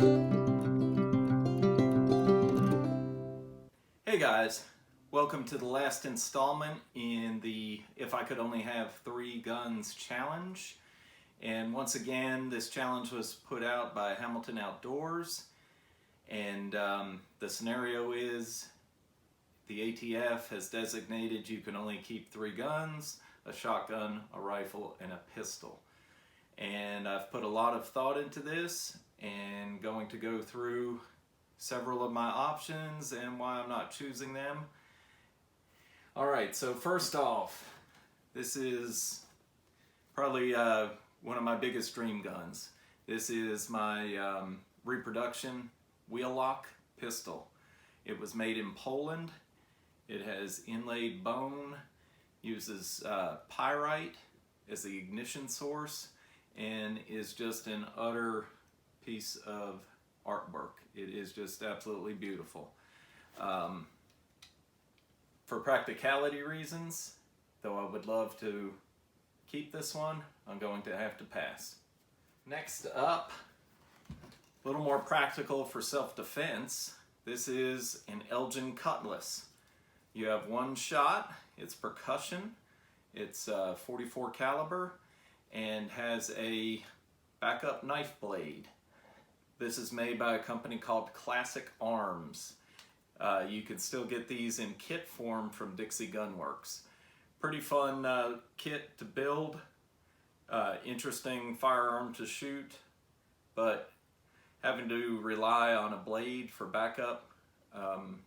Hey guys, welcome to the last installment in the If I Could Only Have 3 Guns challenge. And once again, this challenge was put out by Hamilton Outdoors, and the scenario is the ATF has designated you can only keep 3 guns: a shotgun, a rifle, and a pistol. And I've put a lot of thought into this and going to go through several of my options and why I'm not choosing them. Alright, so first off, this is probably one of my biggest dream guns. This is my reproduction wheel lock pistol. It was made in Poland. It has inlaid bone, uses pyrite as the ignition source, and is just an utter piece of artwork. It is just absolutely beautiful. For practicality reasons, though I would love to keep this one, I'm going to have to pass. Next up, a little more practical for self-defense. This is an Elgin Cutlass. You have one shot, it's percussion, it's 44 caliber, and has a backup knife blade. This is made by a company called Classic Arms. You can still get these in kit form from Dixie Gun Works. Pretty fun kit to build, interesting firearm to shoot, but having to rely on a blade for backup, I'm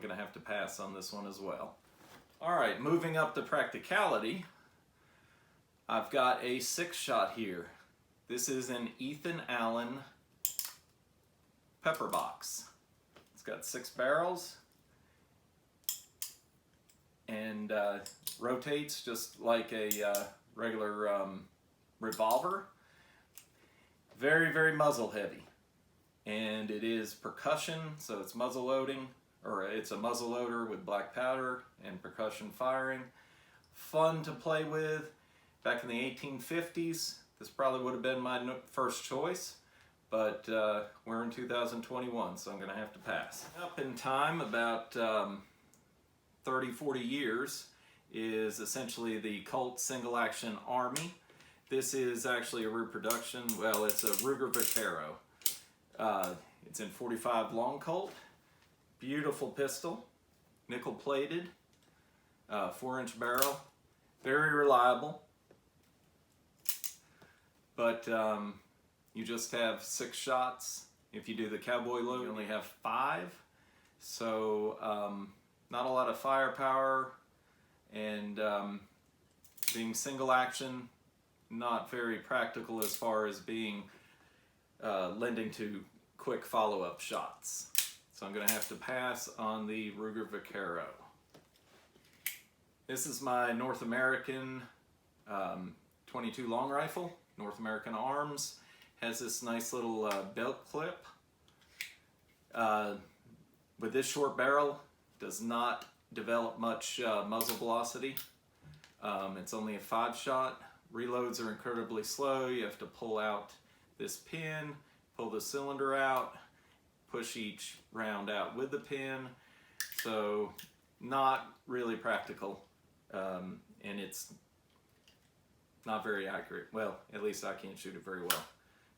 gonna have to pass on this one as well. Alright, moving up to practicality, I've got a 6-shot here. This is an Ethan Allen pepper box. It's got 6 barrels and rotates just like a regular revolver. Very, very muzzle heavy. And it is percussion, so it's muzzle loading, or it's a muzzle loader with black powder and percussion firing. Fun to play with. Back in the 1850s, this probably would have been my first choice. But we're in 2021, so I'm going to have to pass. Up in time, about 30-40 years, is essentially the Colt Single Action Army. This is actually a reproduction, well, it's a Ruger Vaquero. It's in 45 long Colt. Beautiful pistol, nickel plated, 4-inch barrel, very reliable. But you just have 6 shots. If you do the cowboy load, you only have 5. So not a lot of firepower, and being single action, not very practical as far as being lending to quick follow-up shots. So I'm going to have to pass on the Ruger Vaquero. This is my North American 22 long rifle, North American Arms. Has this nice little belt clip. With this short barrel, does not develop much muzzle velocity. It's only a 5-shot. Reloads are incredibly slow. You have to pull out this pin, pull the cylinder out, push each round out with the pin. So not really practical, and it's not very accurate. Well, at least I can't shoot it very well.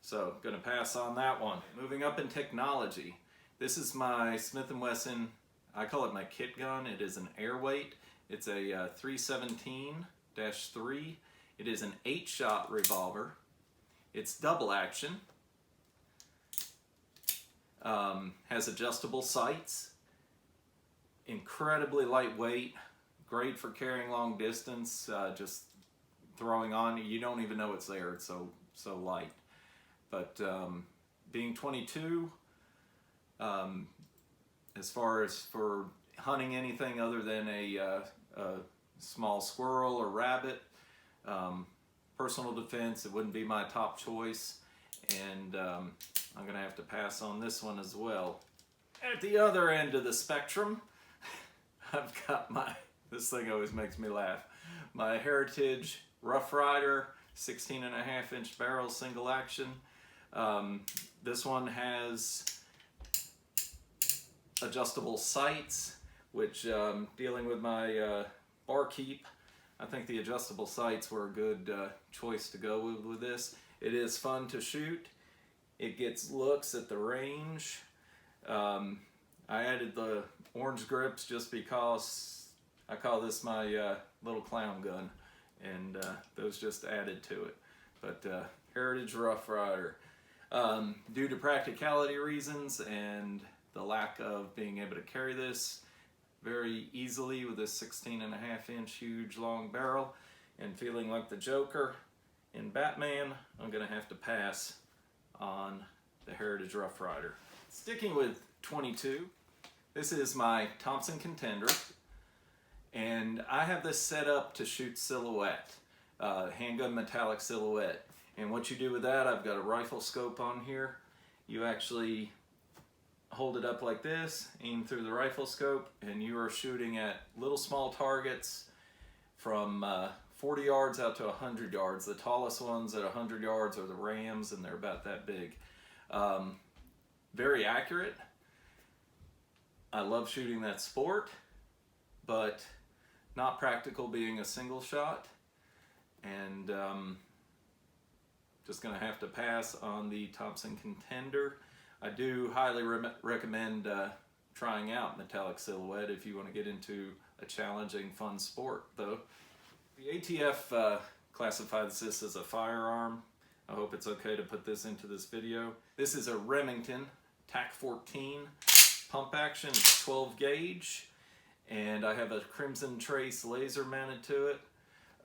So, going to pass on that one. Moving up in technology, this is my Smith & Wesson, I call it my kit gun. It is an Airweight. It's a 317-3. It is an 8-shot revolver. It's double action. Has adjustable sights. Incredibly lightweight. Great for carrying long distance. Just throwing on, you don't even know it's there. It's so light. But being 22, as far as for hunting anything other than a small squirrel or rabbit, personal defense, it wouldn't be my top choice, and I'm going to have to pass on this one as well. At the other end of the spectrum, I've got this thing always makes me laugh, my Heritage Rough Rider 16.5-inch barrel single action. This one has adjustable sights, which dealing with my barkeep, I think the adjustable sights were a good choice to go with this. It is fun to shoot. It gets looks at the range. I added the orange grips just because I call this my little clown gun, and those just added to it. But Heritage Rough Rider. Due to practicality reasons and the lack of being able to carry this very easily with this 16.5-inch huge long barrel and feeling like the Joker in Batman, I'm gonna have to pass on the Heritage Rough Rider. Sticking with 22, this is my Thompson Contender, and I have this set up to shoot silhouette, handgun metallic silhouette. And what you do with that, I've got a rifle scope on here. You actually hold it up like this, aim through the rifle scope, and you are shooting at little small targets from 40 yards out to 100 yards. The tallest ones at 100 yards are the Rams, and they're about that big. Very accurate. I love shooting that sport, but not practical being a single shot, and just gonna have to pass on the Thompson Contender. I do highly recommend trying out metallic silhouette if you want to get into a challenging, fun sport, though. The ATF classifies this as a firearm. I hope it's okay to put this into this video. This is a Remington TAC-14 pump action, 12 gauge, and I have a Crimson Trace laser mounted to it.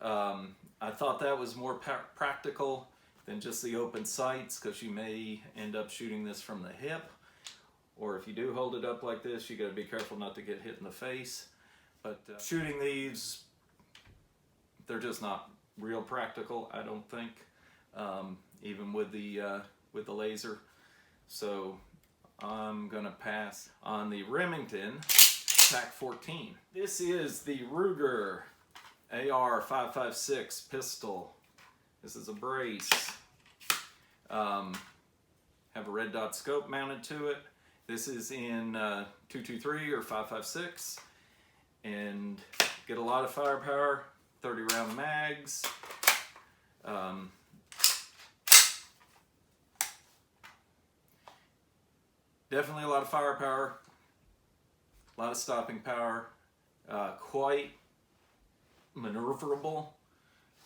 I thought that was more practical than just the open sights, because you may end up shooting this from the hip, or if you do hold it up like this, you got to be careful not to get hit in the face. But shooting these, they're just not real practical, I don't think, even with the laser. So I'm gonna pass on the Remington TAC-14. This is the Ruger AR-556 pistol. This is a brace. Have a red dot scope mounted to it. This is in 223 or 556, and get a lot of firepower. 30 round mags. Definitely a lot of firepower, a lot of stopping power, quite maneuverable,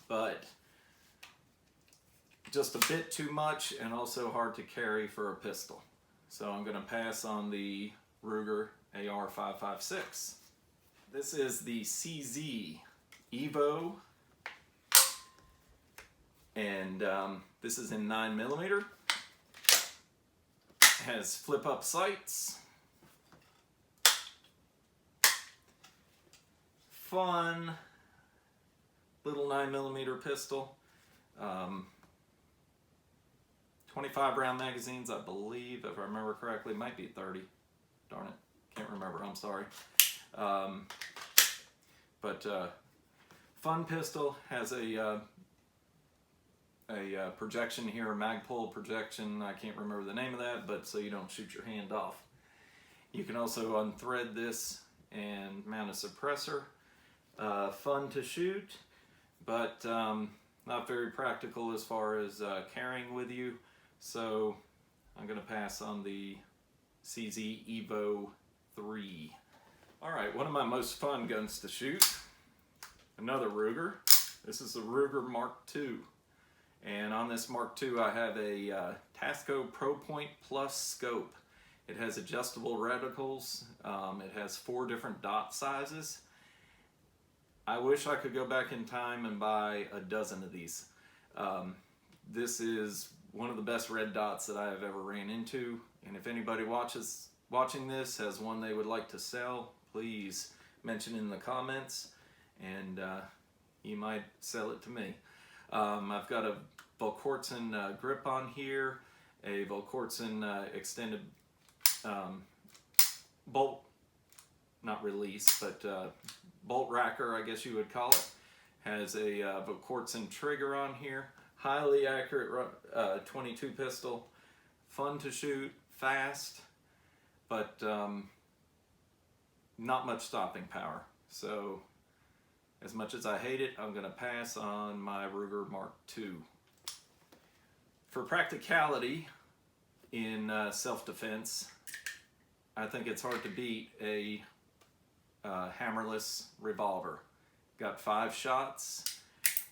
but just a bit too much and also hard to carry for a pistol. So I'm going to pass on the Ruger AR-556. This is the CZ Evo, and this is in 9mm. Has flip up sights. Fun little 9mm pistol. 25 round magazines, I believe, if I remember correctly. Might be 30. Darn it, can't remember, I'm sorry. But fun pistol. Has a projection here, a Magpul projection. I can't remember the name of that, but so you don't shoot your hand off. You can also unthread this and mount a suppressor. Fun to shoot, but not very practical as far as carrying with you. So I'm going to pass on the CZ Evo 3. Alright, one of my most fun guns to shoot. Another Ruger. This is the Ruger Mark II. And on this Mark II I have a Tasco ProPoint Plus scope. It has adjustable reticles. It has 4 different dot sizes. I wish I could go back in time and buy a dozen of these. This is one of the best red dots that I have ever ran into, and if anybody watching this has one they would like to sell, please mention in the comments, and you might sell it to me. I've got a Volquartsen grip on here, a Volquartsen extended bolt, not release, but bolt racker, I guess you would call it. Has a Volquartsen trigger on here. Highly accurate 22 pistol. fun to shoot, fast, but not much stopping power. So as much as I hate it, I'm going to pass on my Ruger Mark II. For practicality in self-defense, I think it's hard to beat a hammerless revolver. Got 5 shots.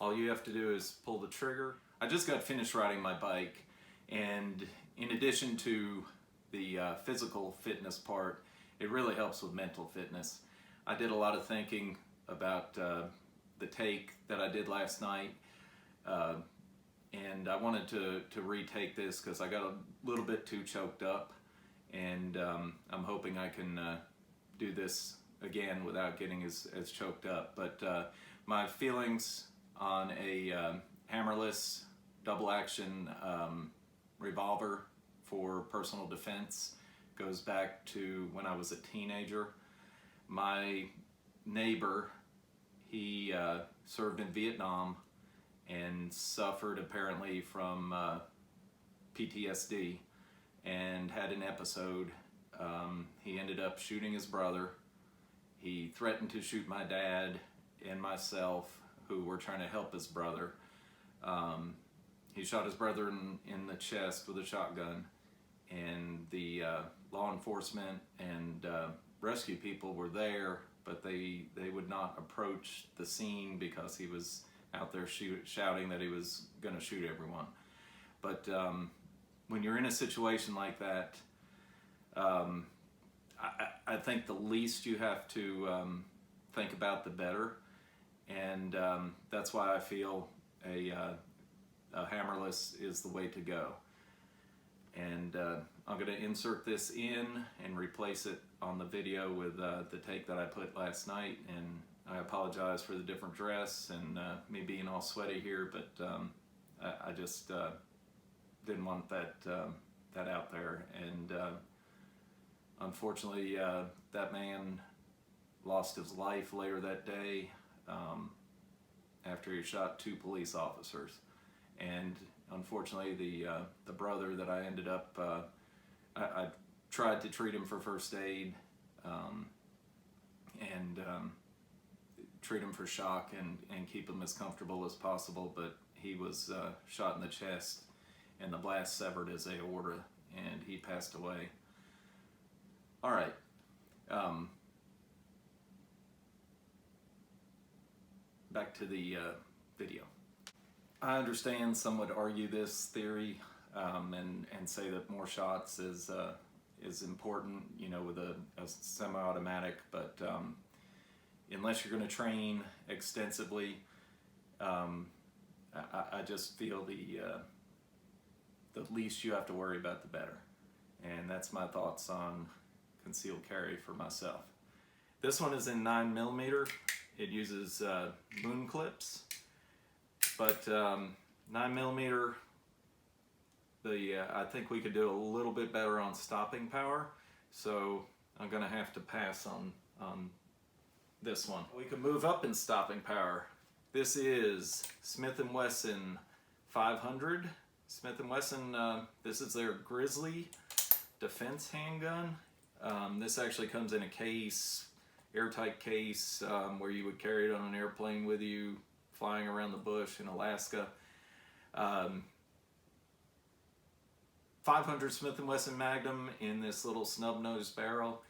All you have to do is pull the trigger. I just got finished riding my bike, and in addition to the physical fitness part, it really helps with mental fitness. I did a lot of thinking about the take that I did last night, and I wanted to retake this because I got a little bit too choked up, and I'm hoping I can do this again without getting as choked up. But my feelings on a hammerless double action revolver for personal defense goes back to when I was a teenager. My neighbor, he served in Vietnam and suffered apparently from PTSD and had an episode. He ended up shooting his brother. He threatened to shoot my dad and myself, who were trying to help his brother. He shot his brother in the chest with a shotgun, and the law enforcement and rescue people were there, but they would not approach the scene because he was out there shouting that he was going to shoot everyone. But when you're in a situation like that, I think the least you have to think about, the better. And that's why I feel a hammerless is the way to go. And I'm going to insert this in and replace it on the video with the take that I put last night. And I apologize for the different dress and me being all sweaty here, but I just didn't want that out there. And unfortunately, that man lost his life later that day after he shot 2 police officers. And unfortunately, the brother that I ended up, I tried to treat him for first aid and treat him for shock and keep him as comfortable as possible, but he was shot in the chest and the blast severed his aorta and he passed away. All right. Back to the video. I understand some would argue this theory and say that more shots is important, you know, with a semi-automatic, but unless you're going to train extensively, I just feel the least you have to worry about, the better. And that's my thoughts on concealed carry for myself. This one is in 9mm. It uses moon clips, but 9mm, I think we could do a little bit better on stopping power, so I'm going to have to pass on this one. We can move up in stopping power. This is Smith & Wesson 500. Smith & Wesson, this is their Grizzly defense handgun. This actually comes in a case, airtight case, where you would carry it on an airplane with you, flying around the bush in Alaska. 500 Smith & Wesson Magnum in this little snub-nosed barrel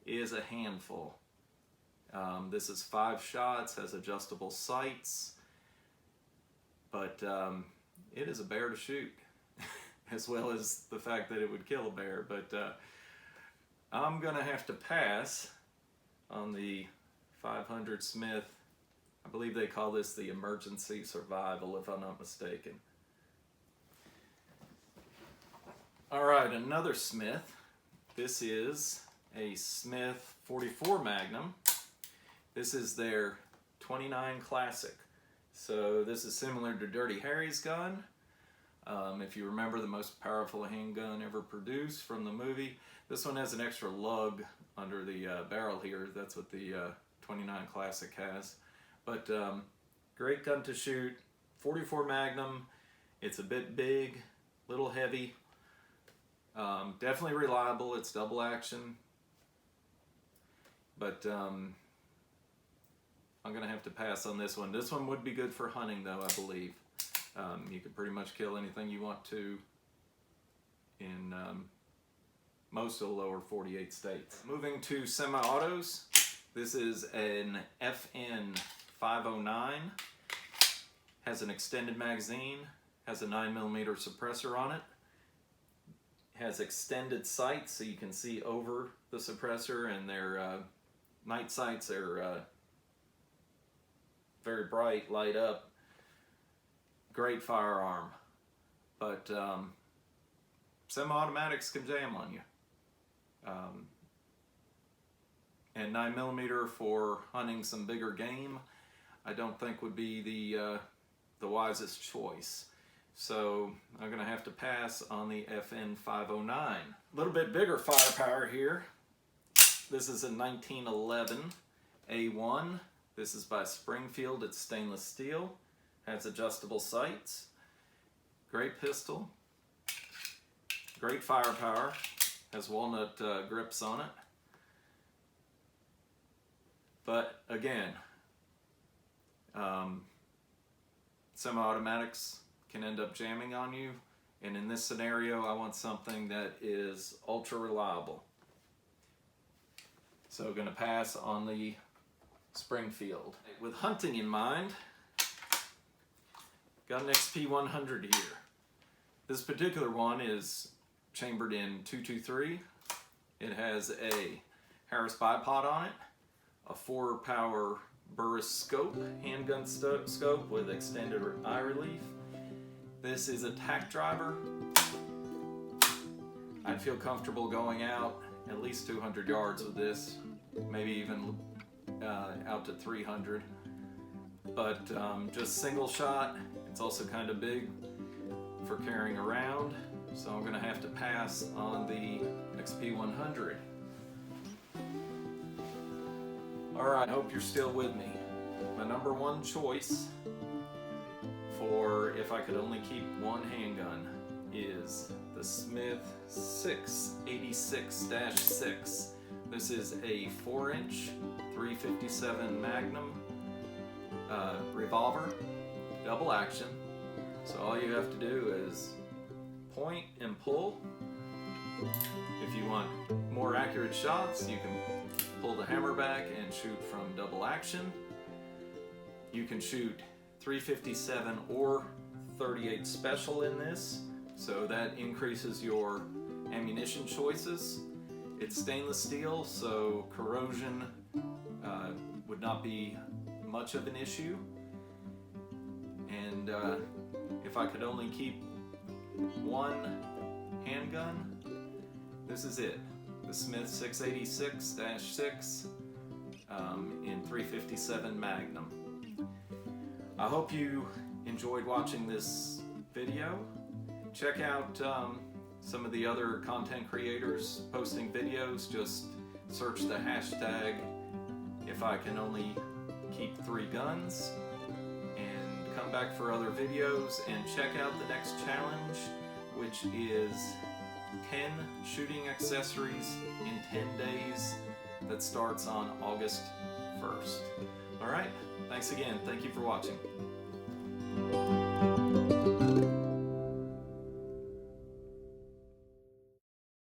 is a handful. This is 5 shots, has adjustable sights, but it is a bear to shoot, as well as the fact that it would kill a bear. But I'm gonna have to pass on the 500 Smith. I believe they call this the emergency survival, if I'm not mistaken. All right, another Smith. This is a Smith 44 Magnum. This is their 29 Classic. So this is similar to Dirty Harry's gun. If you remember, the most powerful handgun ever produced from the movie. This one has an extra lug under the barrel here. That's what the 29 Classic has. But great gun to shoot. 44 Magnum. It's a bit big, little heavy. Definitely reliable. It's double action, but I'm gonna have to pass on this one. This one would be good for hunting though, I believe. You can pretty much kill anything you want to in most of the lower 48 states. Moving to semi-autos, this is an FN 509, has an extended magazine, has a 9mm suppressor on it, has extended sights so you can see over the suppressor, and their night sights are very bright, light up. Great firearm, but semi-automatics can jam on you. And 9mm for hunting some bigger game, I don't think would be the wisest choice. So I'm gonna have to pass on the FN 509. A little bit bigger firepower here. This is a 1911 A1. This is by Springfield. It's stainless steel. Has adjustable sights. Great pistol. Great firepower. Has walnut grips on it. But again, semi-automatics can end up jamming on you, and in this scenario I want something that is ultra reliable. So I'm going to pass on the Springfield. With hunting in mind, got an XP100 here. This particular one is chambered in 223. It has a Harris bipod on it, a 4-power Burris scope, handgun scope with extended eye relief. This is a tack driver. I'd feel comfortable going out at least 200 yards with this, maybe even out to 300. But just single shot. It's also kind of big for carrying around, so I'm going to have to pass on the XP100. Alright, I hope you're still with me. My number one choice for if I could only keep one handgun is the Smith 686-6. This is a 4-inch 357 Magnum revolver, double action. So all you have to do is point and pull. If you want more accurate shots, you can pull the hammer back and shoot from double action. You can shoot 357 or 38 special in this, so that increases your ammunition choices. It's stainless steel, so corrosion would not be much of an issue. And if I could only keep one handgun, this is it. The Smith 686-6 in 357 Magnum. I hope you enjoyed watching this video. Check out some of the other content creators posting videos. Just search the hashtag if I can only keep 3 guns, and come back for other videos, and check out the next challenge, which is 10 shooting accessories in 10 days, that starts on August 1st. Alright, thanks again. Thank you for watching.